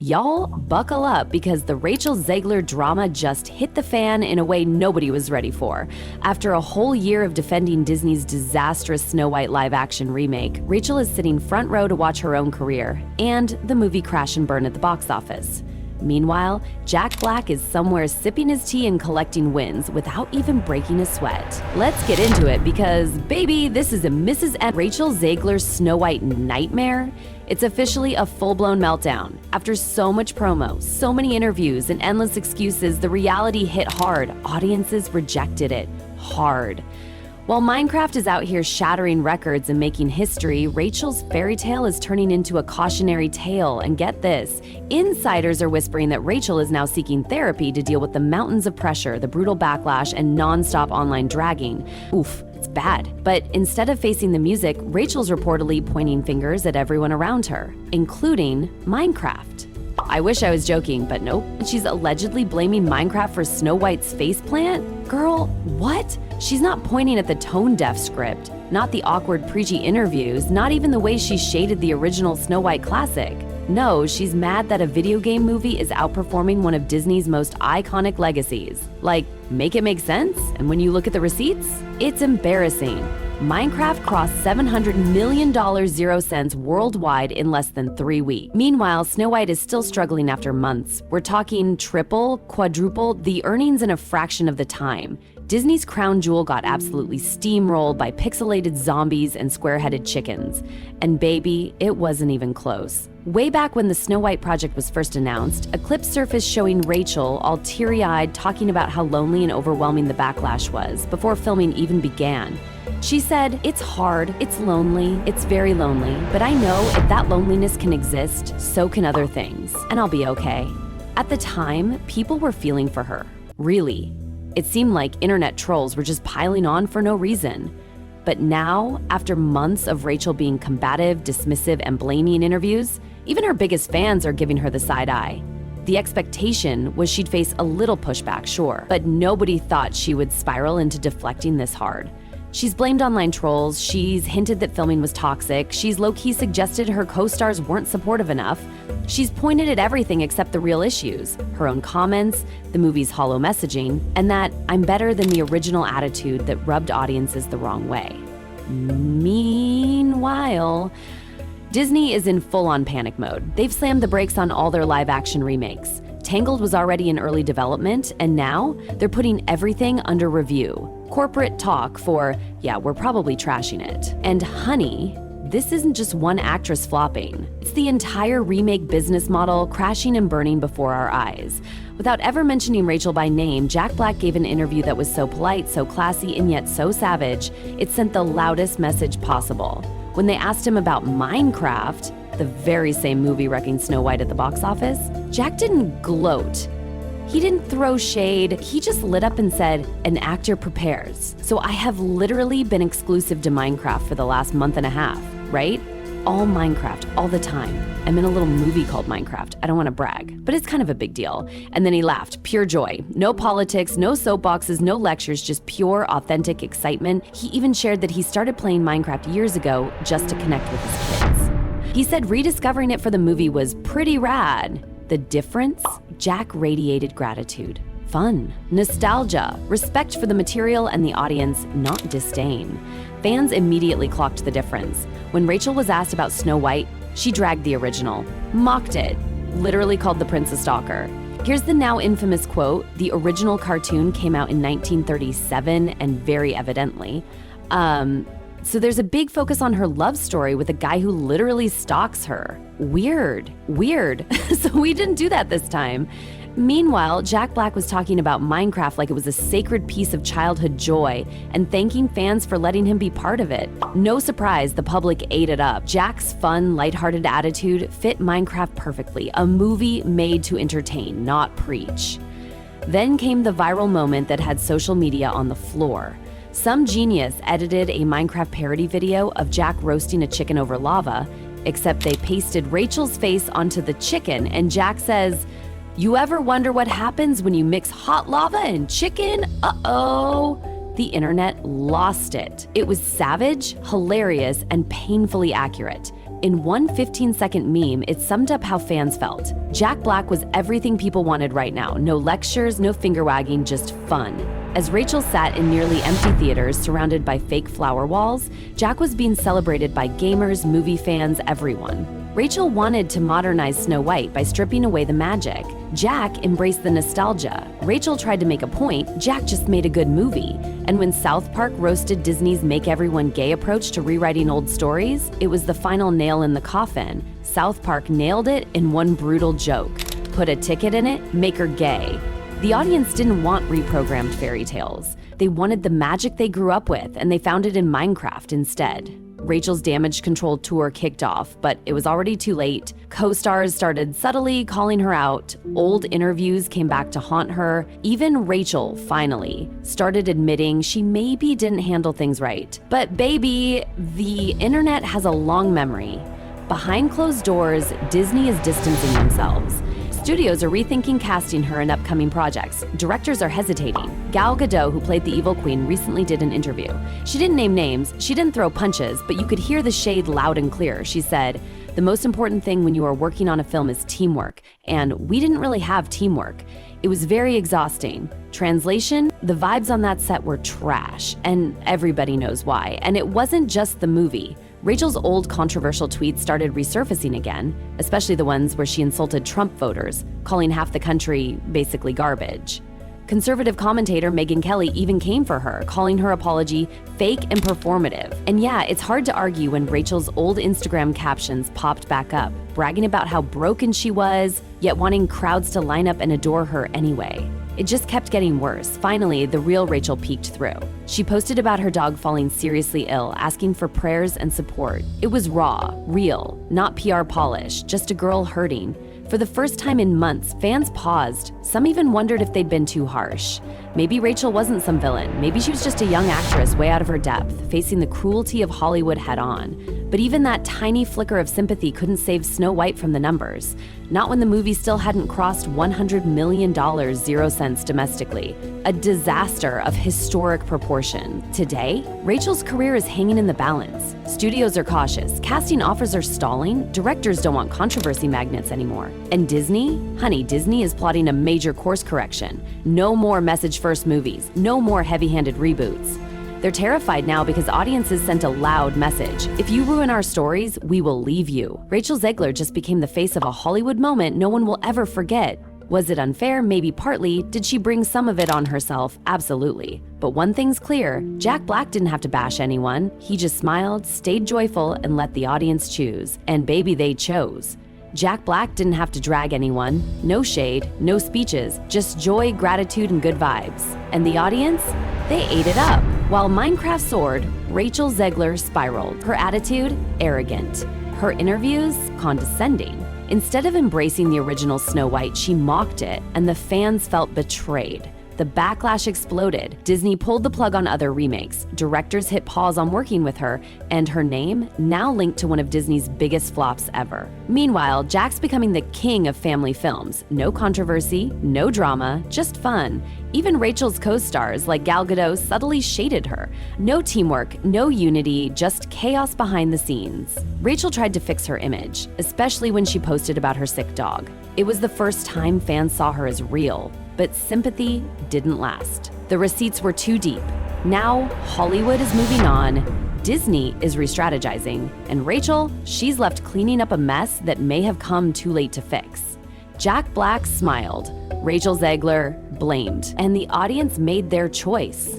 Y'all, buckle up because the Rachel Zegler drama just hit the fan in a way nobody was ready for. After a whole year of defending Disney's disastrous Snow White live-action remake, Rachel is sitting front row to watch her own career and the movie crash and burn at the box office. Meanwhile, Jack Black is somewhere sipping his tea and collecting wins without even breaking a sweat. Let's get into it because, baby, this is a Mrs. and Rachel Zegler Snow White nightmare. It's officially a full-blown meltdown. After so much promo, so many interviews, and endless excuses, the reality hit hard. Audiences rejected it hard. While Minecraft is out here shattering records and making history, Rachel's fairy tale is turning into a cautionary tale. And get this, insiders are whispering that Rachel is now seeking therapy to deal with the mountains of pressure, the brutal backlash, and non-stop online dragging. Oof, it's bad. But instead of facing the music, Rachel's reportedly pointing fingers at everyone around her, including Minecraft. I wish I was joking, but nope. She's allegedly blaming Minecraft for Snow White's faceplant? Girl, what? She's not pointing at the tone-deaf script, not the awkward preachy interviews, not even the way she shaded the original Snow White classic. No, she's mad that a video game movie is outperforming one of Disney's most iconic legacies. Like, make it make sense? And when you look at the receipts, it's embarrassing. Minecraft crossed $700 million 0 cents worldwide in less than 3 weeks. Meanwhile, Snow White is still struggling after months. We're talking triple, quadruple, the earnings in a fraction of the time. Disney's crown jewel got absolutely steamrolled by pixelated zombies and square-headed chickens. And baby, it wasn't even close. Way back when the Snow White project was first announced, a clip surfaced showing Rachel, all teary-eyed, talking about how lonely and overwhelming the backlash was before filming even began. She said, "It's hard, it's lonely, it's very lonely, but I know if that loneliness can exist, so can other things, and I'll be okay." At the time, people were feeling for her. Really. It seemed like internet trolls were just piling on for no reason. But now, after months of Rachel being combative, dismissive, and blaming in interviews, even her biggest fans are giving her the side eye. The expectation was she'd face a little pushback, sure, but nobody thought she would spiral into deflecting this hard. She's blamed online trolls, she's hinted that filming was toxic, she's low-key suggested her co-stars weren't supportive enough, she's pointed at everything except the real issues, her own comments, the movie's hollow messaging, and that I'm better than the original attitude that rubbed audiences the wrong way. Meanwhile, Disney is in full-on panic mode. They've slammed the brakes on all their live-action remakes. Tangled was already in early development, and now they're putting everything under review. Corporate talk for, yeah, we're probably trashing it. And honey, this isn't just one actress flopping. It's the entire remake business model crashing and burning before our eyes. Without ever mentioning Rachel by name, Jack Black gave an interview that was so polite, so classy, and yet so savage, it sent the loudest message possible. When they asked him about Minecraft, the very same movie wrecking Snow White at the box office, Jack didn't gloat. He didn't throw shade, he just lit up and said, "An actor prepares." So I have literally been exclusive to Minecraft for the last month and a half, right? All Minecraft, all the time. I'm in a little movie called Minecraft. I don't want to brag, but it's kind of a big deal. And then he laughed, pure joy. No politics, no soapboxes, no lectures, just pure, authentic excitement. He even shared that he started playing Minecraft years ago just to connect with his kids. He said rediscovering it for the movie was pretty rad. The difference? Jack radiated gratitude, fun, nostalgia, respect for the material and the audience, not disdain. Fans immediately clocked the difference. When Rachel was asked about Snow White, she dragged the original, mocked it, literally called the prince a stalker. Here's the now infamous quote. The original cartoon came out in 1937 and very evidently. So there's a big focus on her love story with a guy who literally stalks her. Weird. So we didn't do that this time. Meanwhile, Jack Black was talking about Minecraft like it was a sacred piece of childhood joy and thanking fans for letting him be part of it. No surprise, the public ate it up. Jack's fun, lighthearted attitude fit Minecraft perfectly, a movie made to entertain, not preach. Then came the viral moment that had social media on the floor. Some genius edited a Minecraft parody video of Jack roasting a chicken over lava, except they pasted Rachel's face onto the chicken and Jack says, "You ever wonder what happens when you mix hot lava and chicken? Uh-oh." The internet lost it. It was savage, hilarious, and painfully accurate. In one 15-second meme, it summed up how fans felt. Jack Black was everything people wanted right now. No lectures, no finger-wagging, just fun. As Rachel sat in nearly empty theaters surrounded by fake flower walls, Jack was being celebrated by gamers, movie fans, everyone. Rachel wanted to modernize Snow White by stripping away the magic. Jack embraced the nostalgia. Rachel tried to make a point, Jack just made a good movie. And when South Park roasted Disney's Make Everyone Gay approach to rewriting old stories, it was the final nail in the coffin. South Park nailed it in one brutal joke. Put a ticket in it, make her gay. The audience didn't want reprogrammed fairy tales. They wanted the magic they grew up with, and they found it in Minecraft instead. Rachel's Damage Control tour kicked off, but it was already too late. Co-stars started subtly calling her out. Old interviews came back to haunt her. Even Rachel, finally, started admitting she maybe didn't handle things right. But baby, the internet has a long memory. Behind closed doors, Disney is distancing themselves. Studios are rethinking casting her in upcoming projects. Directors are hesitating. Gal Gadot, who played the evil queen, recently did an interview. She didn't name names, she didn't throw punches, but you could hear the shade loud and clear. She said, "The most important thing when you are working on a film is teamwork, and we didn't really have teamwork. It was very exhausting." Translation, the vibes on that set were trash, and everybody knows why. And it wasn't just the movie. Rachel's old controversial tweets started resurfacing again, especially the ones where she insulted Trump voters, calling half the country basically garbage. Conservative commentator Megyn Kelly even came for her, calling her apology fake and performative. And yeah, it's hard to argue when Rachel's old Instagram captions popped back up, bragging about how broken she was, yet wanting crowds to line up and adore her anyway. It just kept getting worse. Finally, the real Rachel peeked through. She posted about her dog falling seriously ill, asking for prayers and support. It was raw, real, not PR polish, just a girl hurting. For the first time in months, fans paused. Some even wondered if they'd been too harsh. Maybe Rachel wasn't some villain. Maybe she was just a young actress way out of her depth, facing the cruelty of Hollywood head on. But even that tiny flicker of sympathy couldn't save Snow White from the numbers. Not when the movie still hadn't crossed $100 million 0 cents domestically. A disaster of historic proportion. Today, Rachel's career is hanging in the balance. Studios are cautious, casting offers are stalling, directors don't want controversy magnets anymore. And Disney? Honey, Disney is plotting a major course correction. No more message-first movies, no more heavy-handed reboots. They're terrified now because audiences sent a loud message. If you ruin our stories, we will leave you. Rachel Zegler just became the face of a Hollywood moment no one will ever forget. Was it unfair? Maybe partly. Did she bring some of it on herself? Absolutely. But one thing's clear, Jack Black didn't have to bash anyone. He just smiled, stayed joyful, and let the audience choose. And baby, they chose. Jack Black didn't have to drag anyone. No shade, no speeches, just joy, gratitude, and good vibes. And the audience? They ate it up. While Minecraft soared, Rachel Zegler spiraled. Her attitude? Arrogant. Her interviews? Condescending. Instead of embracing the original Snow White, she mocked it, and the fans felt betrayed. The backlash exploded. Disney pulled the plug on other remakes. Directors hit pause on working with her, and her name now linked to one of Disney's biggest flops ever. Meanwhile, Jack's becoming the king of family films. No controversy, no drama, just fun. Even Rachel's co-stars like Gal Gadot subtly shaded her. No teamwork, no unity, just chaos behind the scenes. Rachel tried to fix her image, especially when she posted about her sick dog. It was the first time fans saw her as real. But sympathy didn't last. The receipts were too deep. Now, Hollywood is moving on, Disney is re-strategizing, and Rachel, she's left cleaning up a mess that may have come too late to fix. Jack Black smiled, Rachel Zegler blamed, and the audience made their choice.